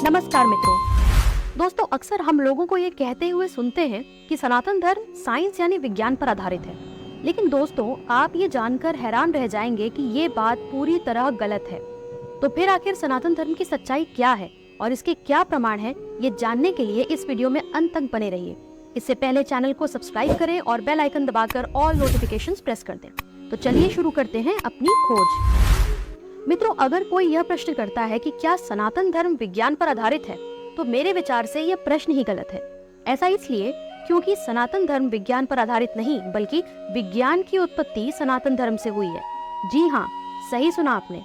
नमस्कार मित्रों। दोस्तों, अक्सर हम लोगों को ये कहते हुए सुनते हैं कि सनातन धर्म साइंस यानी विज्ञान पर आधारित है। लेकिन दोस्तों, आप ये जानकर हैरान रह जाएंगे कि ये बात पूरी तरह गलत है। तो फिर आखिर सनातन धर्म की सच्चाई क्या है और इसके क्या प्रमाण है, ये जानने के लिए इस वीडियो में अंत तक बने रहिए। इससे पहले चैनल को सब्सक्राइब करें और बेल आइकन दबाकर ऑल नोटिफिकेशंस प्रेस कर दें। तो चलिए शुरू करते हैं अपनी खोज। मित्रों, अगर कोई यह प्रश्न करता है कि क्या सनातन धर्म विज्ञान पर आधारित है, तो मेरे विचार से यह प्रश्न ही गलत है। ऐसा इसलिए क्योंकि सनातन धर्म विज्ञान पर आधारित नहीं, बल्कि विज्ञान की उत्पत्ति सनातन धर्म से हुई है। जी हाँ, सही सुना आपने।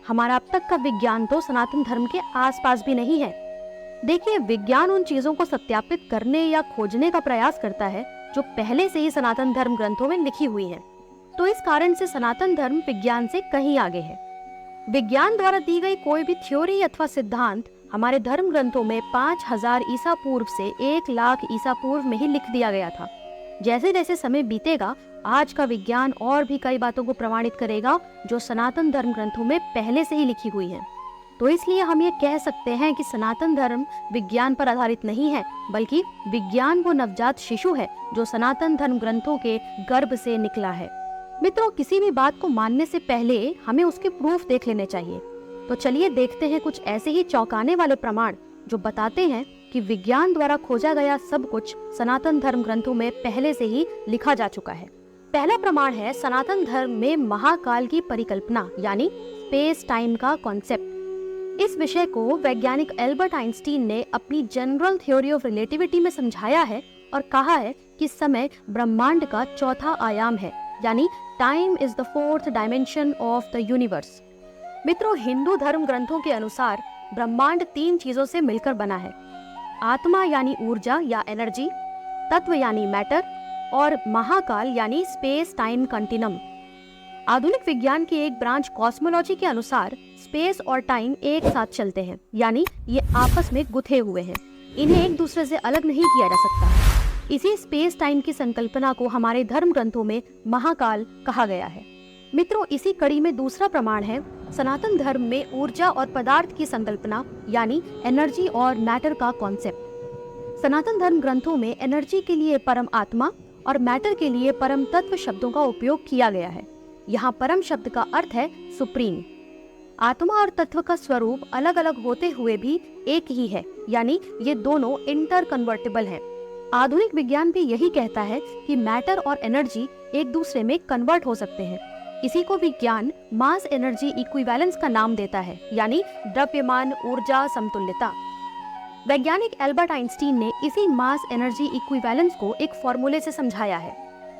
हमारा अब तक का विज्ञान तो सनातन धर्म के आसपास भी नहीं है। देखिए, विज्ञान उन चीजों को सत्यापित करने या खोजने का प्रयास करता है जो पहले से ही सनातन धर्म ग्रंथों में लिखी हुई है। तो इस कारण से सनातन धर्म विज्ञान से कहीं आगे है। विज्ञान द्वारा दी गई कोई भी थ्योरी अथवा सिद्धांत हमारे धर्म ग्रंथों में 5000 ईसा पूर्व से 1,00,000 ईसा पूर्व में ही लिख दिया गया था। जैसे जैसे समय बीतेगा, आज का विज्ञान और भी कई बातों को प्रमाणित करेगा जो सनातन धर्म ग्रंथों में पहले से ही लिखी हुई है। तो इसलिए हम ये कह सकते हैं कि सनातन धर्म विज्ञान पर आधारित नहीं है, बल्कि विज्ञान वो नवजात शिशु है जो सनातन धर्म ग्रंथों के गर्भ से निकला है। मित्रों, किसी भी बात को मानने से पहले हमें उसके प्रूफ देख लेने चाहिए। तो चलिए देखते हैं कुछ ऐसे ही चौंकाने वाले प्रमाण जो बताते हैं कि विज्ञान द्वारा खोजा गया सब कुछ सनातन धर्म ग्रंथों में पहले से ही लिखा जा चुका है। पहला प्रमाण है सनातन धर्म में महाकाल की परिकल्पना यानी स्पेस टाइम का कॉन्सेप्ट। इस विषय को वैज्ञानिक एल्बर्ट आइंस्टीन ने अपनी जनरल थ्योरी ऑफ रिलेटिविटी में समझाया है और कहा है कि समय ब्रह्मांड का चौथा आयाम है, यानी time is the fourth dimension of the universe. मित्रों, हिंदू धर्म ग्रंथों के अनुसार ब्रह्मांड 3 चीजों से मिलकर बना है: आत्मा यानी ऊर्जा या एनर्जी, तत्व यानी मैटर, और महाकाल यानी स्पेस टाइम कंटिन्यूम। आधुनिक विज्ञान की एक ब्रांच कॉस्मोलॉजी के अनुसार स्पेस और टाइम एक साथ चलते हैं, यानी ये आपस में गुथे हुए हैं। इन्हें एक दूसरे से अलग नहीं किया जा सकता। इसी स्पेस टाइम की संकल्पना को हमारे धर्म ग्रंथों में महाकाल कहा गया है। मित्रों, इसी कड़ी में दूसरा प्रमाण है सनातन धर्म में ऊर्जा और पदार्थ की संकल्पना यानी एनर्जी और मैटर का कॉन्सेप्ट। सनातन धर्म ग्रंथों में एनर्जी के लिए परम आत्मा और मैटर के लिए परम तत्व शब्दों का उपयोग किया गया है। यहाँ परम शब्द का अर्थ है सुप्रीम। आत्मा और तत्व का स्वरूप अलग अलग होते हुए भी एक ही है, यानी ये दोनों इंटर कन्वर्टेबल हैं। आधुनिक विज्ञान भी यही कहता है कि मैटर और एनर्जी एक दूसरे में कन्वर्ट हो सकते हैं। इसी को विज्ञान मास एनर्जी इक्विवेलेंस का नाम देता है, यानी द्रव्यमान ऊर्जा समतुल्यता। वैज्ञानिक एल्बर्ट आइंस्टीन ने इसी मास एनर्जी इक्विवेलेंस को एक फॉर्मूले से समझाया है।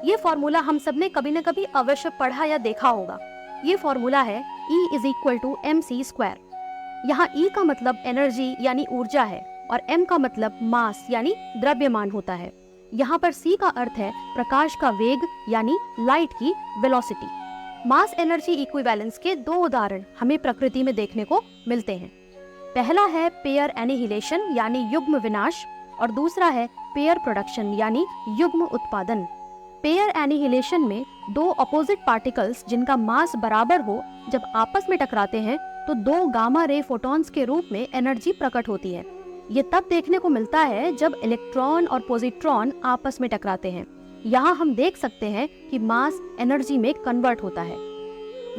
ये फॉर्मूला हम सबने कभी न कभी अवश्य पढ़ा या देखा होगा। ये फॉर्मूला है E = mc²। यहाँ E का मतलब एनर्जी यानी ऊर्जा है और m का मतलब मास यानी द्रव्यमान होता है। यहाँ पर c का अर्थ है प्रकाश का वेग यानी लाइट की वेलोसिटी। मास एनर्जी इक्विवेलेंस के 2 उदाहरण हमें प्रकृति में देखने को मिलते हैं। पहला है पेयर एनिहिलेशन यानी युग्म विनाश, और दूसरा है पेयर प्रोडक्शन यानी युग्म उत्पादन। पेयर एनिहिलेशन में 2 अपोजिट पार्टिकल्स जिनका मास बराबर हो जब आपस में टकराते हैं तो 2 गामा रे फोटॉन्स के रूप में एनर्जी प्रकट होती है। ये तब देखने को मिलता है जब इलेक्ट्रॉन और पॉजिट्रॉन आपस में टकराते हैं। यहाँ हम देख सकते हैं कि मास एनर्जी में कन्वर्ट होता है।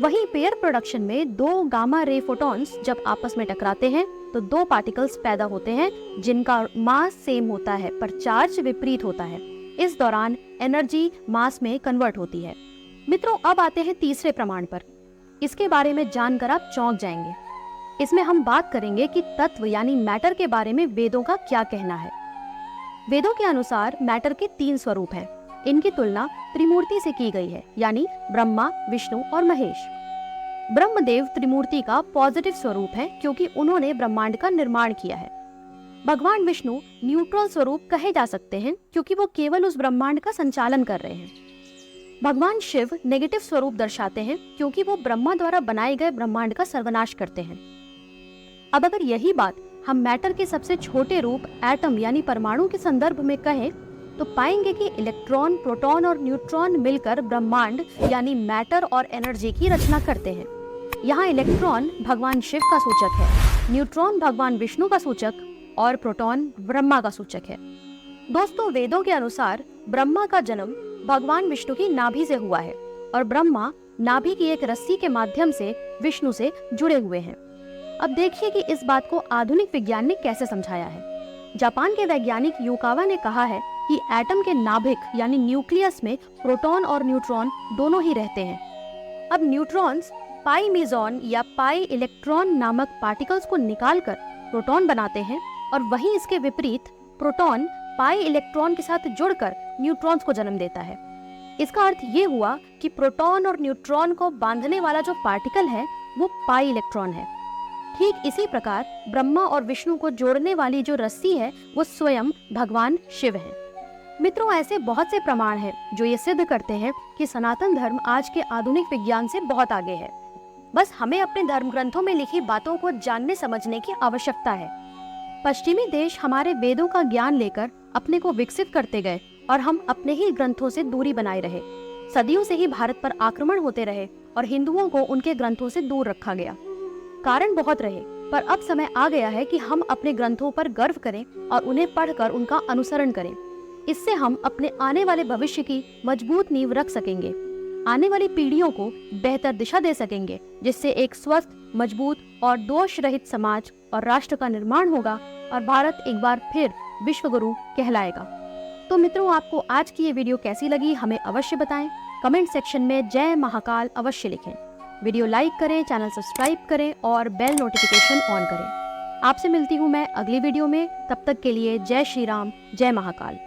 वहीं पेयर प्रोडक्शन में 2 गामा रे फोटॉन्स जब आपस में टकराते हैं तो 2 पार्टिकल्स पैदा होते हैं जिनका मास सेम होता है पर चार्ज विपरीत होता है। इस दौरान एनर्जी मास में कन्वर्ट होती है। मित्रों, अब आते हैं तीसरे प्रमाण पर। इसके बारे में जानकर आप चौंक जाएंगे। इसमें हम बात करेंगे कि तत्व यानी मैटर के बारे में वेदों का क्या कहना है। वेदों के अनुसार मैटर के 3 स्वरूप हैं। इनकी तुलना त्रिमूर्ति से की गई है, यानी ब्रह्मा, विष्णु और महेश। ब्रह्मदेव त्रिमूर्ति का पॉजिटिव स्वरूप है क्योंकि उन्होंने ब्रह्मांड का निर्माण किया है। भगवान विष्णु न्यूट्रल स्वरूप कहे जा सकते हैं क्योंकि वो केवल उस ब्रह्मांड का संचालन कर रहे हैं। भगवान शिव नेगेटिव स्वरूप दर्शाते हैं क्योंकि वो ब्रह्मा द्वारा बनाए गए ब्रह्मांड का सर्वनाश करते हैं। अब अगर यही बात हम मैटर के सबसे छोटे रूप एटम यानी परमाणु के संदर्भ में कहें तो पाएंगे कि इलेक्ट्रॉन, प्रोटॉन और न्यूट्रॉन मिलकर ब्रह्मांड यानी मैटर और एनर्जी की रचना करते हैं। यहाँ इलेक्ट्रॉन भगवान शिव का सूचक है न्यूट्रॉन भगवान विष्णु का सूचक और प्रोटॉन ब्रह्मा का सूचक है। दोस्तों, वेदों के अनुसार ब्रह्मा का जन्म भगवान विष्णु की नाभि से हुआ है और ब्रह्मा नाभि की एक रस्सी के माध्यम से विष्णु से जुड़े हुए हैं। अब देखिए कि इस बात को आधुनिक विज्ञान ने कैसे समझाया है। जापान के वैज्ञानिक युकावा ने कहा है कि एटम के नाभिक यानी न्यूक्लियस में प्रोटॉन और न्यूट्रॉन दोनों ही रहते हैं। अब न्यूट्रॉन्स पाई मेसॉन या पाई इलेक्ट्रॉन नामक पार्टिकल्स को निकालकर प्रोटॉन बनाते हैं और वहीं इसके विपरीत प्रोटॉन पाई इलेक्ट्रॉन के साथ जुड़कर न्यूट्रॉन्स को जन्म देता है। इसका अर्थ ये हुआ कि प्रोटॉन और न्यूट्रॉन को बांधने वाला जो पार्टिकल है वो पाई इलेक्ट्रॉन है। ठीक इसी प्रकार ब्रह्मा और विष्णु को जोड़ने वाली जो रस्सी है वो स्वयं भगवान शिव है। मित्रों, ऐसे बहुत से प्रमाण हैं जो ये सिद्ध करते हैं कि सनातन धर्म आज के आधुनिक विज्ञान से बहुत आगे है। बस हमें अपने धर्म ग्रंथों में लिखी बातों को जानने समझने की आवश्यकता है। पश्चिमी देश हमारे वेदों का ज्ञान लेकर अपने को विकसित करते गए और हम अपने ही ग्रंथों से दूरी बनाए रहे। सदियों से ही भारत पर आक्रमण होते रहे और हिंदुओं को उनके ग्रंथों से दूर रखा गया। कारण बहुत रहे, पर अब समय आ गया है कि हम अपने ग्रंथों पर गर्व करें और उन्हें पढ़कर उनका अनुसरण करें। इससे हम अपने आने वाले भविष्य की मजबूत नींव रख सकेंगे, आने वाली पीढ़ियों को बेहतर दिशा दे सकेंगे, जिससे एक स्वस्थ, मजबूत और दोष रहित समाज और राष्ट्र का निर्माण होगा और भारत एक बार फिर विश्व गुरु कहलाएगा। तो मित्रों, आपको आज की ये वीडियो कैसी लगी हमें अवश्य बताएं। कमेंट सेक्शन में जय महाकाल अवश्य लिखें। वीडियो लाइक करें, चैनल सब्सक्राइब करें और बेल नोटिफिकेशन ऑन करें। आपसे मिलती हूँ मैं अगली वीडियो में। तब तक के लिए जय श्री राम, जय महाकाल।